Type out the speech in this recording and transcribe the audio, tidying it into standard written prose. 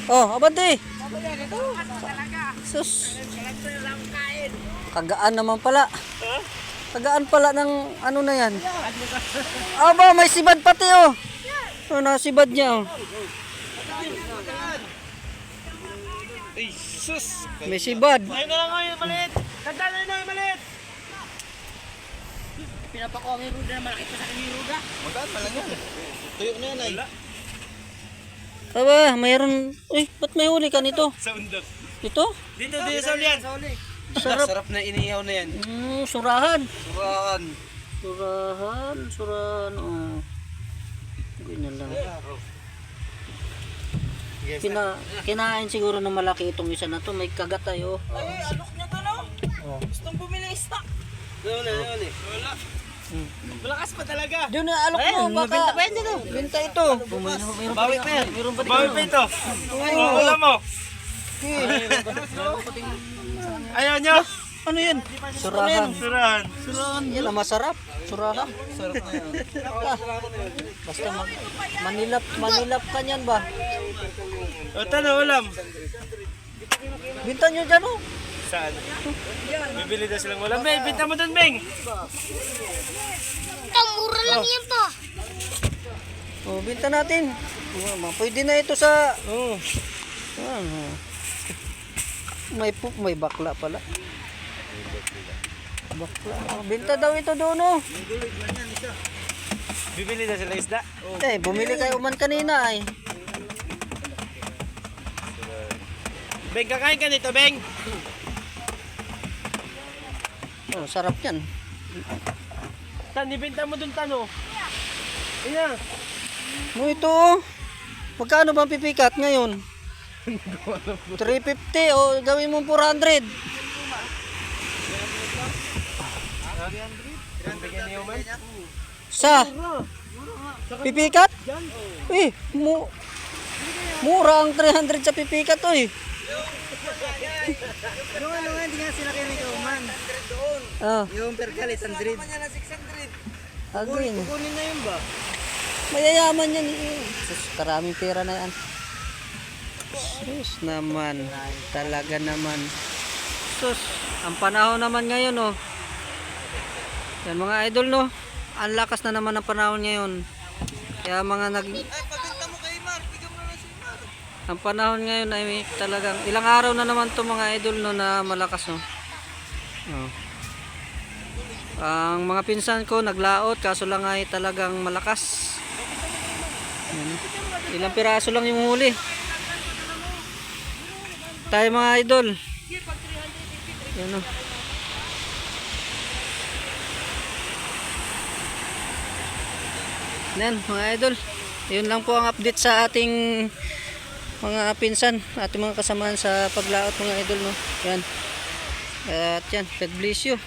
Oh, abante. Sus. Kagaan naman pala. Kagaan pala ng ano na yan. Aba, may sibad pati oh. Oh, nasibad niya oh. Ay, sus! May sibad. Ayun na lang ngayon, maliit! Tanda na yun, maliit! Pinapakuha ang ruda na malaki pa sa akin yung ruda. Magaan pa lang yan. Tuyo na yan ay. Aba, mayroon. Uy, ba't may huli ka nito? Sa undok. Ito? Dito sa ulian. Sarap. Sarap na inihaw na yan. Surahan. Suraan. Surahan. Oh. Hindi na lang. Kinain siguro ng malaki itong isa na to. May kagat tayo. Ay, alok niya to no? Gustong bumili stock. Wala. Malakas pa talaga. Doon na alok mo. Baka pa yan dito. Binta ito. Bawi pa yan. Mayroon pa dito. Bawi pa ito. Wala mo. Ayaw nyo? Ano yan? Surahan. Suraan. Yan ang masarap. Surahan. Sarap na yan. Basta manilap ka niyan ba? O, tano, ulam. Binta nyo dyan oh. Saan? Bibili daw silang ulam. Beng, binta mo dun, Beng. Mura lang yan pa. Oh, binta natin. Pwede na ito sa Oo. ano. May bakla pala. Bakla. Oh, binta daw ito doon oh. Bibili daw sila isda. Eh, bumili kayo man kanina ay. Beng, kakain ka nito, Beng. Oh, sarap yan. Tan, ibenta mo dun, Tano. Ayan. Mo ito oh. Magkano bang pipikat ngayon? 350 o gawin mo 400. Sa pipikat? Eh, mura ang 300 sa pipikat oy. Yung ano nga, hindi nga sila kayo may kauman. Ah, Yung perkal, 100. agin. Kunin na yun ba? Mayayaman yan eh. Sus, karaming pera na yan. Sus naman, talaga naman. Sus, ang panahon naman ngayon oh. Yan mga idol no. Ang lakas na naman ng panahon ngayon. Kaya mga Pagkanta mo kay Mark, bigyan mo na si Mark. ang panahon ngayon ay talagang ilang araw na naman to mga idol no na malakas no. Oh. Ang mga pinsan ko naglaot kaso lang ay talagang malakas. Yan. Ilang piraso lang yung huli. Tayo mga idol. Yan o. Yan mga idol. Yun lang po ang update sa ating mga pinsan, ating mga kasamahan sa paglaot mga idol no. Yan. At yan, God bless you.